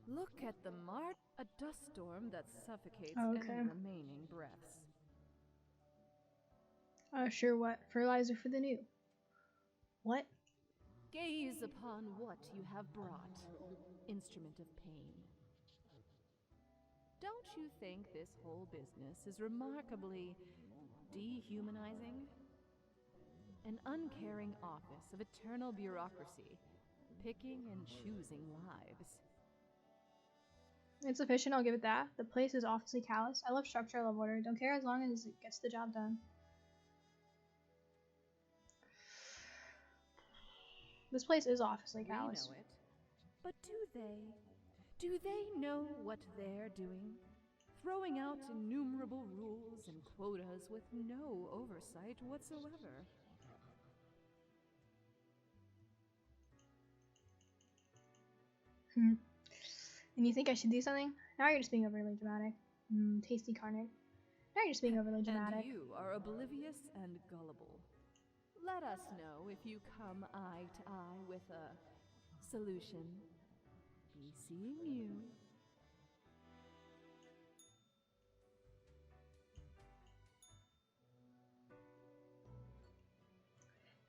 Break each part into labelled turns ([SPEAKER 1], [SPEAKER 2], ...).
[SPEAKER 1] Look at the mart, a dust storm that suffocates
[SPEAKER 2] Okay.
[SPEAKER 1] any remaining breaths.
[SPEAKER 2] Sure what? Fertilizer for the new. What?
[SPEAKER 1] Gaze upon what you have brought, instrument of pain. Don't you think this whole business is remarkably dehumanizing? An uncaring office of eternal bureaucracy, picking and choosing lives.
[SPEAKER 2] It's efficient, I'll give it that. The place is awfully callous. I love structure, I love order. Don't care as long as it gets the job done. This place is awfully callous.
[SPEAKER 1] We know it. But do they? Do they know what they're doing? Throwing out innumerable rules and quotas with no oversight whatsoever.
[SPEAKER 2] And you think I should do something? Now you're just being overly dramatic. Tasty carnage. Now you're just being overly dramatic.
[SPEAKER 1] And you are oblivious and gullible. Let us know if you come eye to eye with a solution. Be seeing you.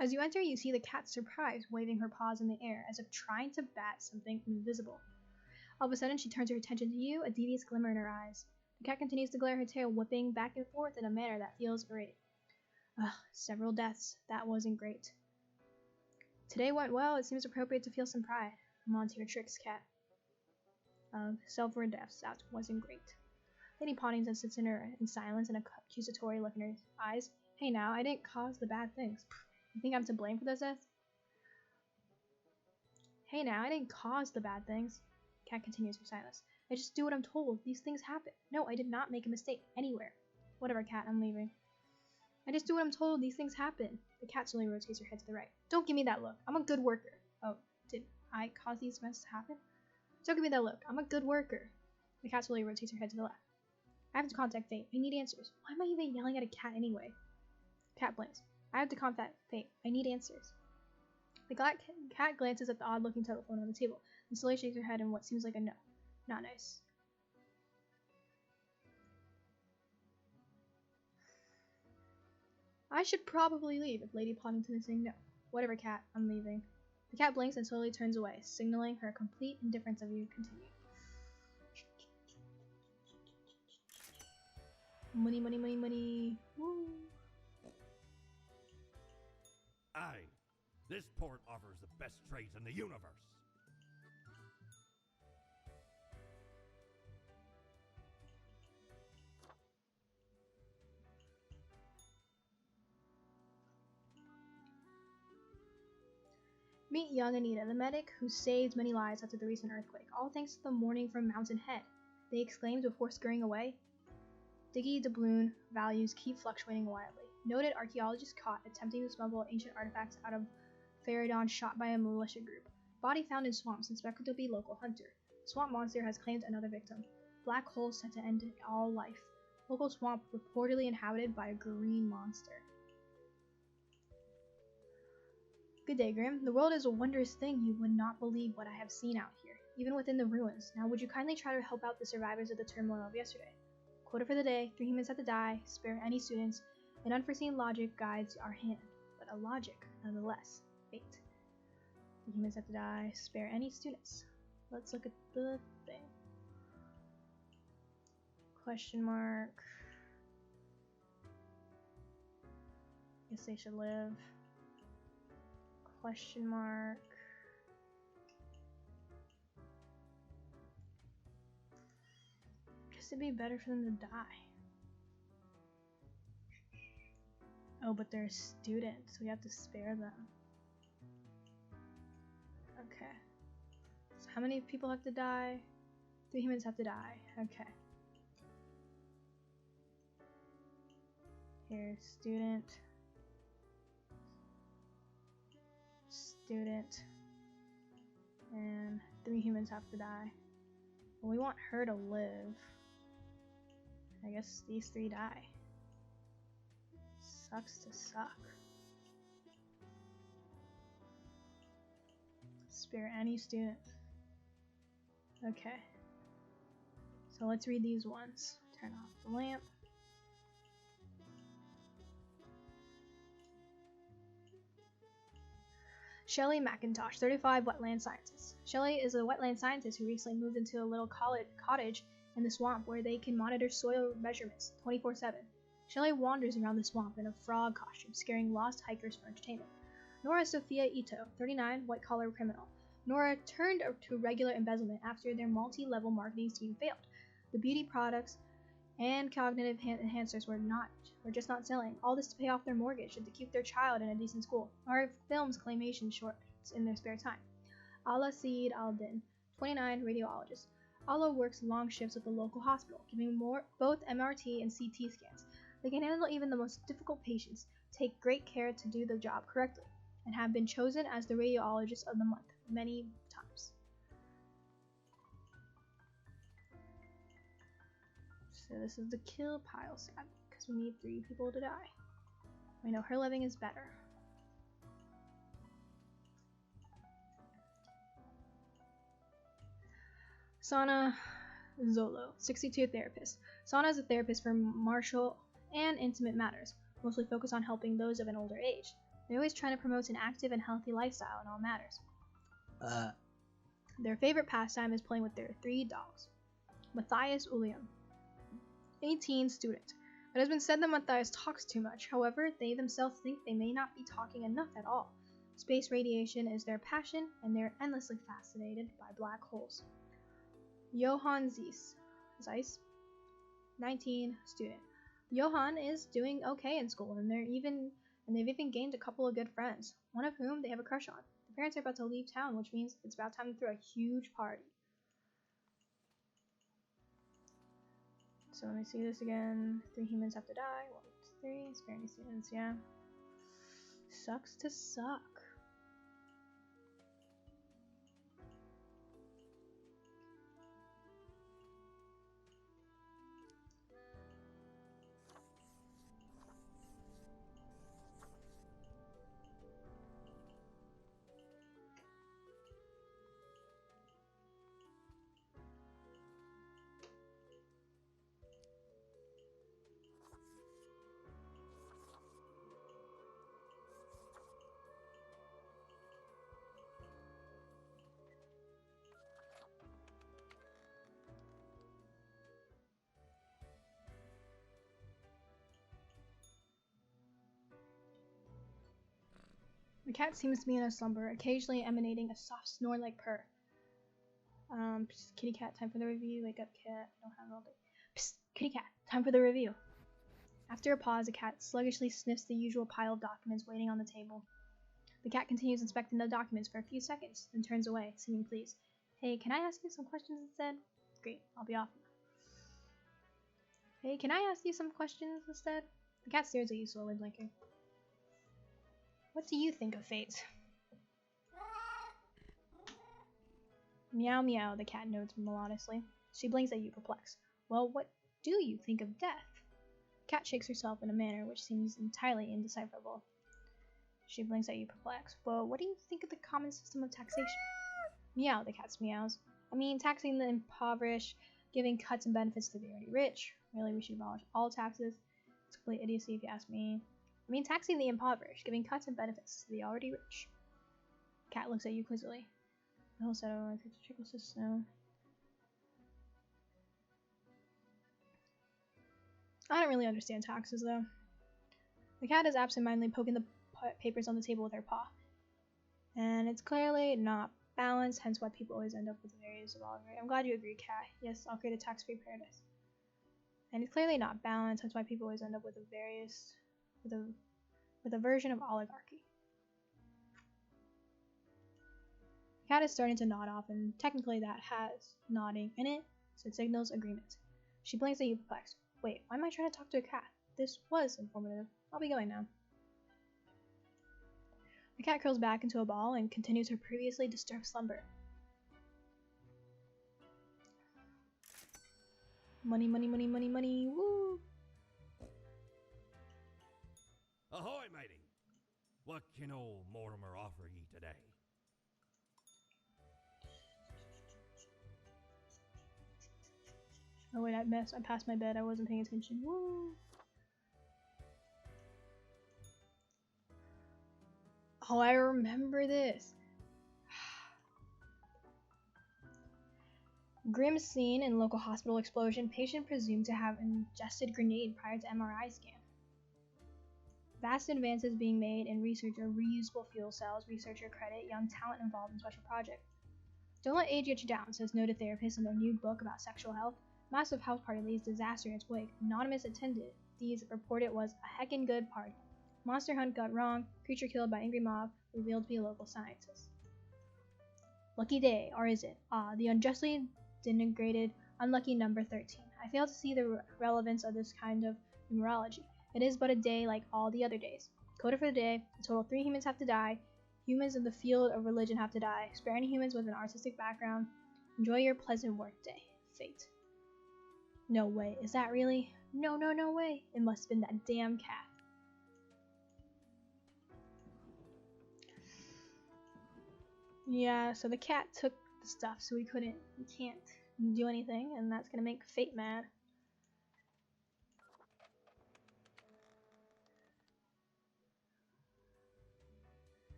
[SPEAKER 2] As you enter, you see the cat surprised, waving her paws in the air as if trying to bat something invisible. All of a sudden, she turns her attention to you, a devious glimmer in her eyes. The cat continues to glare, her tail whipping back and forth in a manner that feels irate. Ugh, several deaths. That wasn't great. Today went well. It seems appropriate to feel some pride. I'm on to your tricks, cat. Several deaths. That wasn't great. Lady Pottington sits in silence and an accusatory look in her eyes. Hey now, I didn't cause the bad things. You think I'm to blame for this death? Hey now, I didn't cause the bad things. Cat continues her silence. I just do what I'm told. These things happen. No, I did not make a mistake anywhere. Whatever, Cat, I'm leaving. I just do what I'm told. These things happen. The cat slowly rotates her head to the right. Don't give me that look. I'm a good worker. Oh, did I cause these events to happen? Don't give me that look. I'm a good worker. The cat slowly rotates her head to the left. I have to contact Fate. I need answers. Why am I even yelling at a cat anyway? Cat blinks. I have to contact Fate. I need answers. The cat glances at the odd-looking telephone on the table and slowly shakes her head in what seems like a no. Not nice. I should probably leave if Lady Pottington is saying no. Whatever, Cat. I'm leaving. The cat blinks and slowly turns away, signaling her complete indifference of you. Continue. Money, money, money, money. Woo.
[SPEAKER 3] Aye, this port offers the best trades in the universe.
[SPEAKER 2] Meet young Anita, the medic who saved many lives after the recent earthquake, all thanks to the morning from Mountain Head. They exclaimed before scurrying away. Diggy doubloon values keep fluctuating wildly. Noted archaeologist caught attempting to smuggle ancient artifacts out of Faradon shot by a militia group. Body found in swamp suspected to be local hunter. Swamp monster has claimed another victim. Black hole set to end all life. Local swamp reportedly inhabited by a green monster. Good day, Grim. The world is a wondrous thing. You would not believe what I have seen out here, even within the ruins. Now, would you kindly try to help out the survivors of the turmoil of yesterday? Quota for the day: 3 humans have to die, spare any students, and unforeseen logic guides our hand. But a logic, nonetheless. Fate. 3 humans have to die, spare any students. Let's look at the thing. Question mark. Guess they should live. Question mark. Guess it'd be better for them to die. Oh, but they're students. We have to spare them. Okay. So how many people have to die? 3 humans have to die. Okay. Here's student. Student. And 3 humans have to die. Well, we want her to live. I guess these 3 die. Sucks to suck. Spare any student. Okay. So let's read these ones. Turn off the lamp. Shelley McIntosh, 35, wetland scientist. Shelley is a wetland scientist who recently moved into a little cottage in the swamp where they can monitor soil measurements 24/7. Shelley wanders around the swamp in a frog costume, scaring lost hikers for entertainment. Nora Sophia Ito, 39, white-collar criminal. Nora turned to regular embezzlement after their multi-level marketing scheme failed. The beauty products and cognitive enhancers were just not selling. All this to pay off their mortgage and to keep their child in a decent school. Nora films claymation shorts in their spare time. Ala Saeed Al-Din, 29, radiologist. Ala works long shifts at the local hospital, giving both MRT and CT scans. They can handle even the most difficult patients, take great care to do the job correctly, and have been chosen as the radiologist of the month many times. So this is the kill pile set, because we need 3 people to die. We know her living is better. Sana Zolo, 62, therapist. Sana is a therapist for martial and intimate matters, mostly focused on helping those of an older age. They're always trying to promote an active and healthy lifestyle in all matters. Their favorite pastime is playing with their 3 dogs. Matthias Ulium, 18, student. It has been said that Matthias talks too much. However, they themselves think they may not be talking enough at all. Space radiation is their passion, and they're endlessly fascinated by black holes. Johann Zeiss, 19, student. Johann is doing okay in school, and they've even gained a couple of good friends, one of whom they have a crush on. The parents are about to leave town, which means it's about time to throw a huge party. So let me see this again. 3 humans have to die. 1, 2, 3. Spare any students, yeah. Sucks to suck. The cat seems to be in a slumber, occasionally emanating a soft snore-like purr. Psst, kitty cat, time for the review. Wake up, cat. Don't have it all day. Psst, kitty cat, time for the review. After a pause, the cat sluggishly sniffs the usual pile of documents waiting on the table. The cat continues inspecting the documents for a few seconds, then turns away, seeming pleased. Hey, can I ask you some questions instead? Great, I'll be off. Hey, can I ask you some questions instead? The cat stares at you, slowly blinking. What do you think of fate? Meow meow, the cat notes melodiously. She blinks at you, perplexed. Well, what do you think of death? The cat shakes herself in a manner which seems entirely indecipherable. She blinks at you, perplexed. Well, what do you think of the common system of taxation? Meow, the cat meows. I mean, taxing the impoverished, giving cuts and benefits to the already rich. Really, we should abolish all taxes. It's complete idiocy if you ask me. I mean, taxing the impoverished, giving cuts and benefits to the already rich. Cat looks at you quizzically. The whole set of the trickle system. I don't really understand taxes, though. The cat is absentmindedly poking the papers on the table with her paw. And it's clearly not balanced, hence why people always end up with various of oligarchy. I'm glad you agree, cat. Yes, I'll create a tax-free paradise. And it's clearly not balanced, hence why people always end up with a version of oligarchy. The cat is starting to nod off, and technically that has nodding in it, so it signals agreement. She blinks at you, perplexed. Wait, why am I trying to talk to a cat? This was informative. I'll be going now. The cat curls back into a ball and continues her previously disturbed slumber. Money, money, money, money, money, woo!
[SPEAKER 3] Ahoy, matey! What can old Mortimer offer ye today?
[SPEAKER 2] Oh wait, I missed. I passed my bed. I wasn't paying attention. Woo! Oh, I remember this. Grim scene in local hospital explosion. Patient presumed to have ingested grenade prior to MRI scan. Vast advances being made in research of reusable fuel cells. Researcher credit young talent involved in special project. Don't let age get you down, says noted therapist in their new book about sexual health. Massive house party leads disaster in its wake. Anonymous attendees report it was a heckin' good party. Monster hunt got wrong. Creature killed by angry mob revealed to be a local scientist. Lucky day, or is it? Ah, the unjustly denigrated unlucky number 13. I fail to see the relevance of this kind of numerology. It is but a day like all the other days. Coded for the day, a total of 3 humans have to die. Humans in the field of religion have to die. Spare any humans with an artistic background. Enjoy your pleasant workday. Fate. No way. Is that really? No, no, no way. It must have been that damn cat. Yeah, so the cat took the stuff, so we can't do anything, and that's gonna make Fate mad.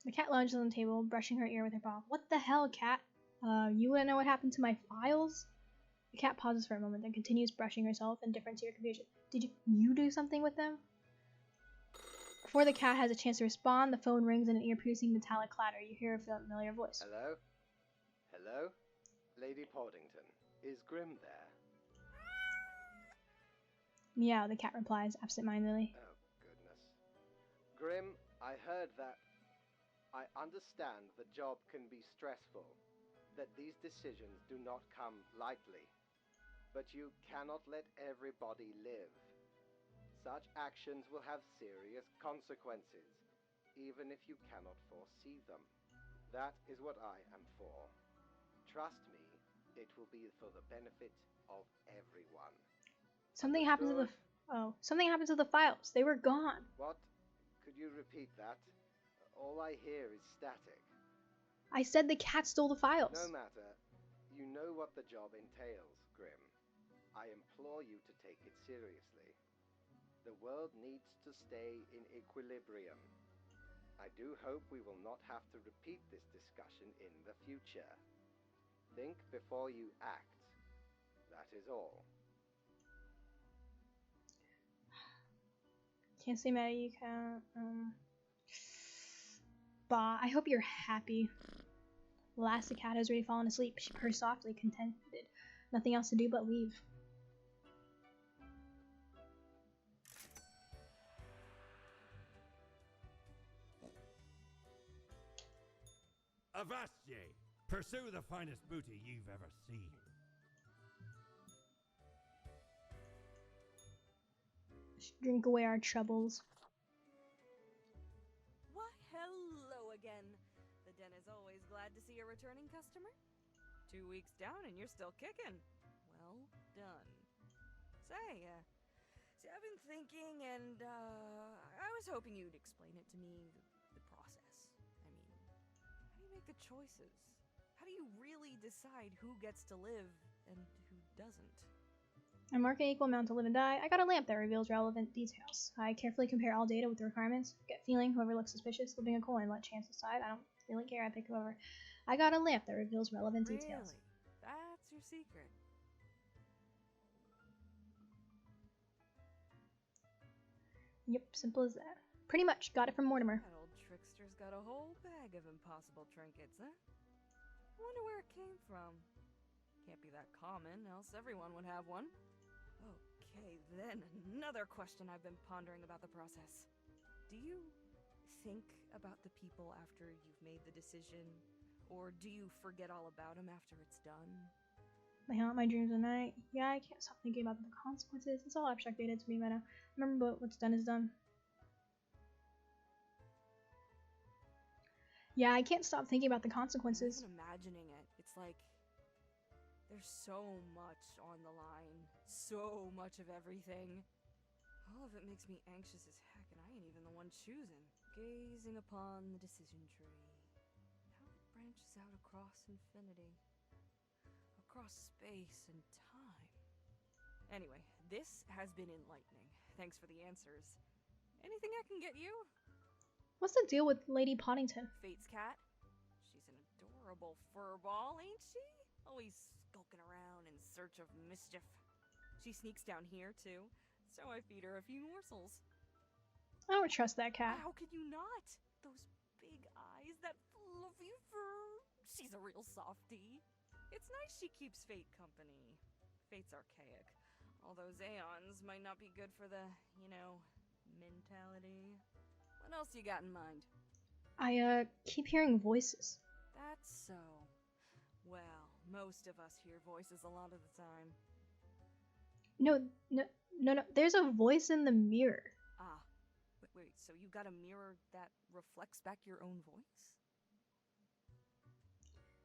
[SPEAKER 2] The cat lunges on the table, brushing her ear with her paw. What the hell, cat? You wanna know what happened to my files? The cat pauses for a moment, then continues brushing herself, indifferent to your confusion. Did you do something with them? Before the cat has a chance to respond, the phone rings in an ear-piercing metallic clatter. You hear a familiar voice.
[SPEAKER 4] Hello? Hello? Lady Portington, is Grim there?
[SPEAKER 2] Meow, the cat replies, absent-mindedly.
[SPEAKER 4] Oh, goodness. Grim, I heard that. I understand the job can be stressful, that these decisions do not come lightly. But you cannot let everybody live. Such actions will have serious consequences, even if you cannot foresee them. That is what I am for. Trust me, it will be for the benefit of everyone.
[SPEAKER 2] Something happened to the... something happened to the files. They were gone.
[SPEAKER 4] What? Could you repeat that? All I hear is static.
[SPEAKER 2] I said the cat stole the files.
[SPEAKER 4] No matter. You know what the job entails, Grim. I implore you to take it seriously. The world needs to stay in equilibrium. I do hope we will not have to repeat this discussion in the future. Think before you act. That is all.
[SPEAKER 2] Can't say mad, you can't. Bah, I hope you're happy. Alas, the cat has already fallen asleep. She purrs softly, contented. Nothing else to do but leave.
[SPEAKER 3] Avast ye! Pursue the finest booty you've ever seen.
[SPEAKER 2] Drink away our troubles.
[SPEAKER 5] Why, hello again. The den is always glad to see a returning customer. 2 weeks down and you're still kicking. Well done. Say, I've been thinking and, I was hoping you'd explain it to me, the process. I mean, how do you make the choices? How do you really decide who gets to live and who doesn't?
[SPEAKER 2] I mark an equal amount to live and die. I got a lamp that reveals relevant details. I carefully compare all data with the requirements. Get feeling, whoever looks suspicious, flipping a coin, let chance decide. I don't really care, I pick whoever. I got a lamp that reveals relevant details.
[SPEAKER 5] Really? That's your secret?
[SPEAKER 2] Yep, simple as that. Pretty much, got it from Mortimer.
[SPEAKER 5] That old trickster's got a whole bag of impossible trinkets, huh? I wonder where it came from. Can't be that common, else everyone would have one. Okay, then another question I've been pondering about the process. Do you think about the people after you've made the decision? Or do you forget all about them after it's done?
[SPEAKER 2] I haunt my dreams at night. Yeah, I can't stop thinking about the consequences. It's all abstract data to me by now. Remember, but what's done is done. Yeah, I can't stop thinking about the consequences.
[SPEAKER 5] Even imagining it, it's like there's so much on the line, so much of everything. All of it makes me anxious as heck, and I ain't even the one choosing. Gazing upon the decision tree. How branches out across infinity. Across space and time. Anyway, this has been enlightening. Thanks for the answers. Anything I can get you?
[SPEAKER 2] What's the deal with Lady Poddington?
[SPEAKER 5] Fate's cat? She's an adorable furball, ain't she? Always skulking around in search of mischief. She sneaks down here, too, so I feed her a few morsels.
[SPEAKER 2] I don't trust that cat.
[SPEAKER 5] How could you not? Those big eyes, that fluffy fur. She's a real softie. It's nice she keeps Fate company. Fate's archaic. All those aeons might not be good for the, mentality. What else you got in mind?
[SPEAKER 2] I keep hearing voices.
[SPEAKER 5] That's so. Well, most of us hear voices a lot of the time.
[SPEAKER 2] No. There's a voice in the mirror.
[SPEAKER 5] Ah, wait, so you got a mirror that reflects back your own voice?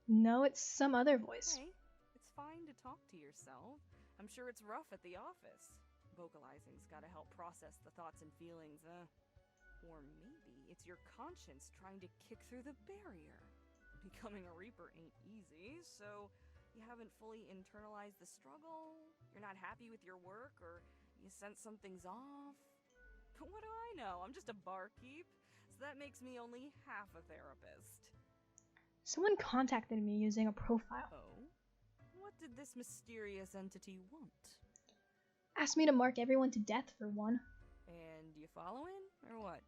[SPEAKER 2] No, it's some other voice.
[SPEAKER 5] Hey, it's fine to talk to yourself. I'm sure it's rough at the office. Vocalizing's gotta help process the thoughts and feelings, Or maybe it's your conscience trying to kick through the barrier. Becoming a Reaper ain't easy, so you haven't fully internalized the struggle, you're not happy with your work, or you sense something's off. But what do I know? I'm just a barkeep, so that makes me only half a therapist.
[SPEAKER 2] Someone contacted me using a profile.
[SPEAKER 5] Oh? What did this mysterious entity want?
[SPEAKER 2] Asked me to mark everyone to death for one.
[SPEAKER 5] And you following, or what?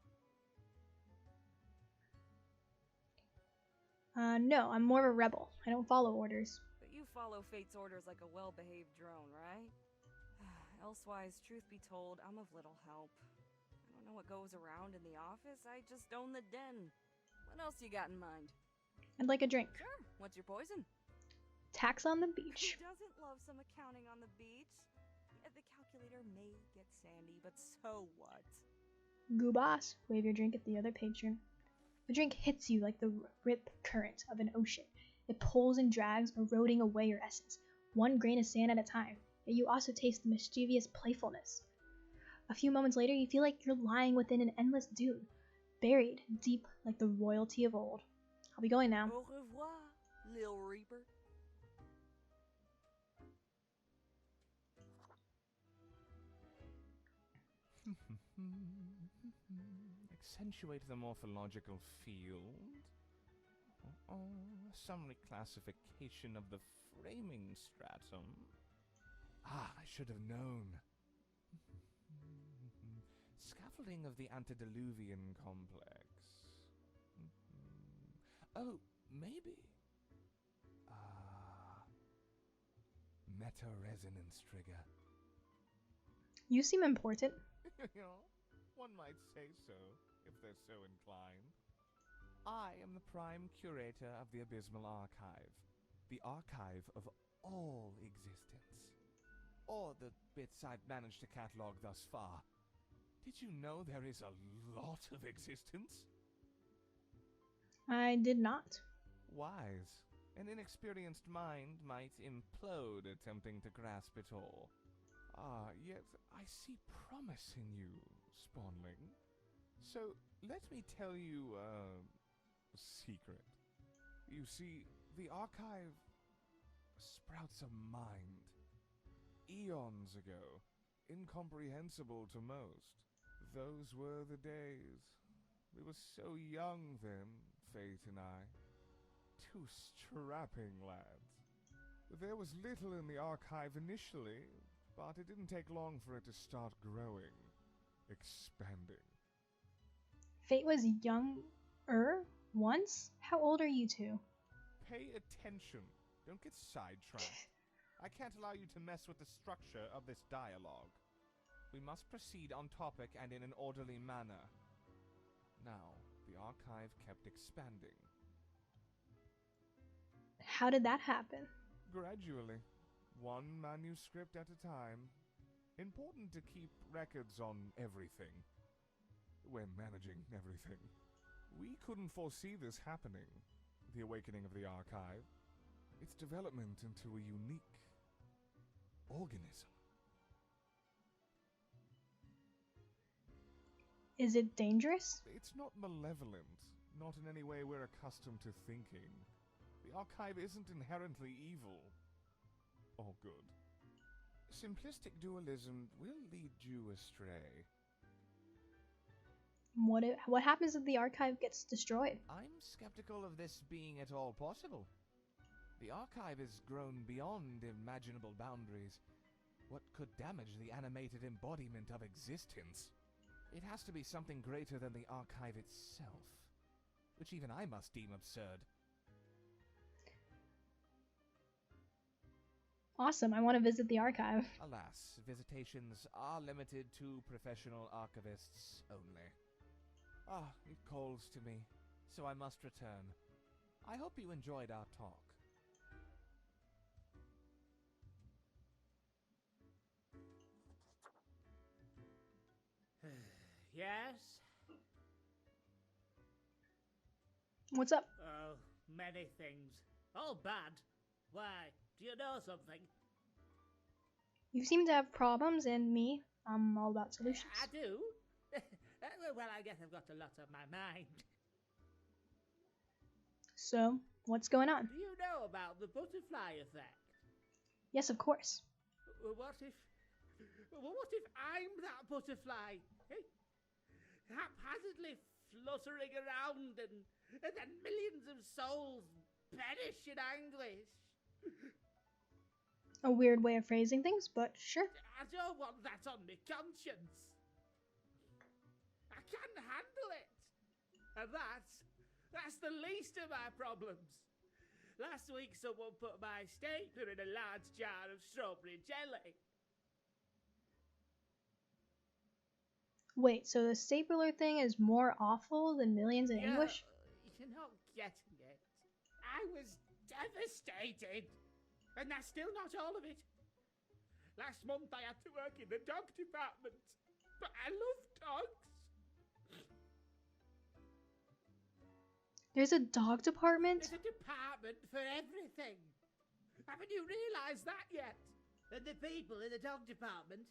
[SPEAKER 2] No, I'm more of a rebel. I don't follow orders.
[SPEAKER 5] But you follow Fate's orders like a well-behaved drone, right? Elsewise, truth be told, I'm of little help. I don't know what goes around in the office, I just own the den. What else you got in mind?
[SPEAKER 2] I'd like a drink.
[SPEAKER 5] Sure, what's your poison?
[SPEAKER 2] Tax on the beach.
[SPEAKER 5] Who doesn't love some accounting on the beach? Yeah, the calculator may get sandy, but so what?
[SPEAKER 2] Goobas, wave your drink at the other patron. The drink hits you like the rip current of an ocean. It pulls and drags, eroding away your essence, one grain of sand at a time, yet you also taste the mischievous playfulness. A few moments later, you feel like you're lying within an endless dune, buried deep like the royalty of old. I'll be going now.
[SPEAKER 5] Au revoir, Lil Reaper.
[SPEAKER 6] Accentuate the morphological field. Some reclassification of the framing stratum. Ah, I should have known. Scaffolding of the antediluvian complex. Oh, maybe. Meta-resonance trigger.
[SPEAKER 2] You seem important.
[SPEAKER 6] One might say so, if they're so inclined. I am the prime curator of the Abysmal Archive, the archive of all existence. Or the bits I've managed to catalog thus far. Did you know there is a lot of existence?
[SPEAKER 2] I did not.
[SPEAKER 6] Wise. An inexperienced mind might implode attempting to grasp it all. Yet I see promise in you, Spawnling. So, let me tell you a secret. You see, the archive sprouts a mind. Eons ago, incomprehensible to most. Those were the days. We were so young then, Fate and I. Two strapping lads. There was little in the archive initially, but it didn't take long for it to start growing, expanding.
[SPEAKER 2] Fate was younger once? How old are you two?
[SPEAKER 6] Pay attention. Don't get sidetracked. I can't allow you to mess with the structure of this dialogue. We must proceed on topic and in an orderly manner. Now, the archive kept expanding.
[SPEAKER 2] How did that happen?
[SPEAKER 6] Gradually. One manuscript at a time. Important to keep records on everything. When managing everything. We couldn't foresee this happening. The awakening of the archive. Its development into a unique organism.
[SPEAKER 2] Is it dangerous?
[SPEAKER 6] It's not malevolent. Not in any way we're accustomed to thinking. The archive isn't inherently evil. Or good. Simplistic dualism will lead you astray.
[SPEAKER 2] What happens if the archive gets destroyed?
[SPEAKER 6] I'm skeptical of this being at all possible. The archive has grown beyond imaginable boundaries. What could damage the animated embodiment of existence? It has to be something greater than the archive itself, which even I must deem absurd.
[SPEAKER 2] Awesome, I want to visit the archive.
[SPEAKER 6] Alas, visitations are limited to professional archivists only. Ah, it calls to me, so I must return. I hope you enjoyed our talk.
[SPEAKER 7] Yes?
[SPEAKER 2] What's up?
[SPEAKER 7] Oh, many things. All bad. Why? Do you know something?
[SPEAKER 2] You seem to have problems, and me, I'm all about solutions.
[SPEAKER 7] I do? Well, I guess I've got a lot on my mind.
[SPEAKER 2] So, what's going on?
[SPEAKER 7] Do you know about the butterfly effect?
[SPEAKER 2] Yes, of course.
[SPEAKER 7] What if I'm that butterfly? Eh? Haphazardly fluttering around and then millions of souls perish in anguish.
[SPEAKER 2] A weird way of phrasing things, but sure.
[SPEAKER 7] I don't want that on my conscience. I can't handle it. And that's the least of my problems. Last week someone put my stapler in a large jar of strawberry jelly.
[SPEAKER 2] Wait, so the stapler thing is more awful than millions in anguish?
[SPEAKER 7] You're not getting it. I was devastated. And that's still not all of it. Last month I had to work in the dog department. But I love dogs.
[SPEAKER 2] There's a dog department?
[SPEAKER 7] There's a department for everything. Haven't you realised that yet? And the people in the dog department,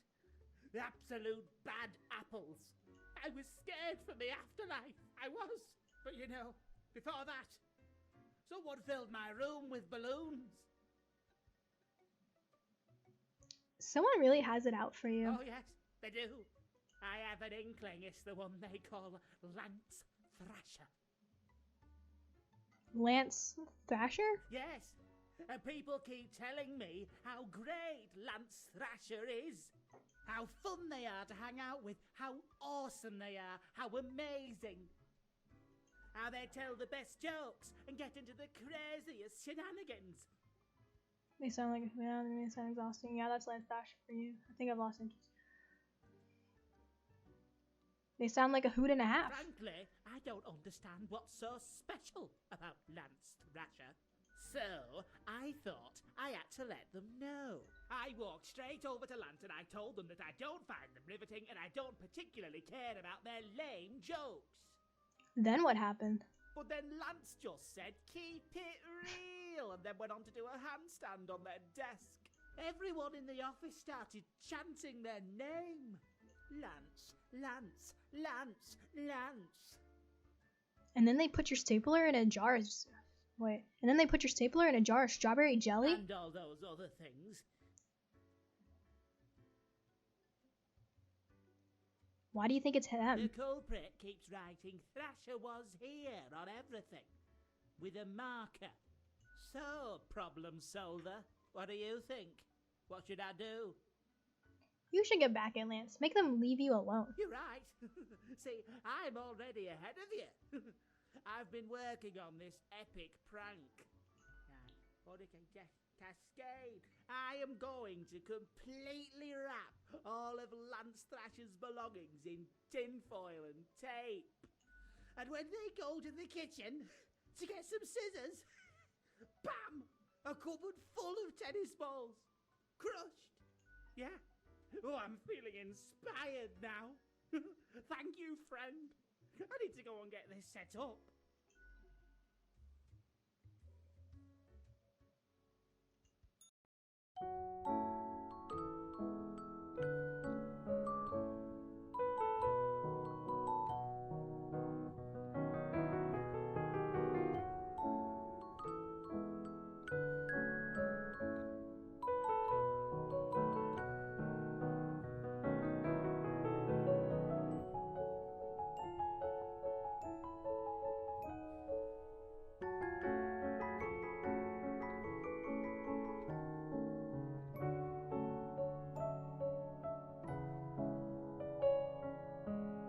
[SPEAKER 7] the absolute bad apples. I was scared for the afterlife. I was. But you know, before that, someone filled my room with balloons.
[SPEAKER 2] Someone really has it out for you.
[SPEAKER 7] Oh yes, they do. I have an inkling it's the one they call Lance Thrasher.
[SPEAKER 2] Lance Thrasher?
[SPEAKER 7] Yes, and people keep telling me how great Lance Thrasher is. How fun they are to hang out with, how awesome they are, how amazing. How they tell the best jokes and get into the craziest shenanigans.
[SPEAKER 2] They sound exhausting. Yeah, that's Lance Thrasher for you. I think I've lost interest. They sound like a hoot and a half.
[SPEAKER 7] Frankly, I don't understand what's so special about Lance Thrasher. So, I thought I had to let them know. I walked straight over to Lance and I told them that I don't find them riveting and I don't particularly care about their lame jokes.
[SPEAKER 2] Then what happened?
[SPEAKER 7] But then Lance just said, keep it real, and then went on to do a handstand on their desk. Everyone in the office started chanting their name. Lance, Lance, Lance, Lance.
[SPEAKER 2] And then they put your stapler in a jar of... Wait. And then they put your stapler in a jar of strawberry jelly?
[SPEAKER 7] And all those other things.
[SPEAKER 2] Why do you think it's
[SPEAKER 7] The
[SPEAKER 2] him?
[SPEAKER 7] culprit keeps writing Thrasher was here on everything. With a marker. So, problem solver, what do you think? What should I do?
[SPEAKER 2] You should get back at Lance. Make them leave you alone.
[SPEAKER 7] You're right. See, I'm already ahead of you. I've been working on this epic prank. Hurricane Cascade. I am going to completely wrap all of Lance Thrasher's belongings in tinfoil and tape. And when they go to the kitchen to get some scissors, bam! A cupboard full of tennis balls. Crushed. Yeah. Oh, I'm feeling inspired now. Thank you, friend. I need to go and get this set up.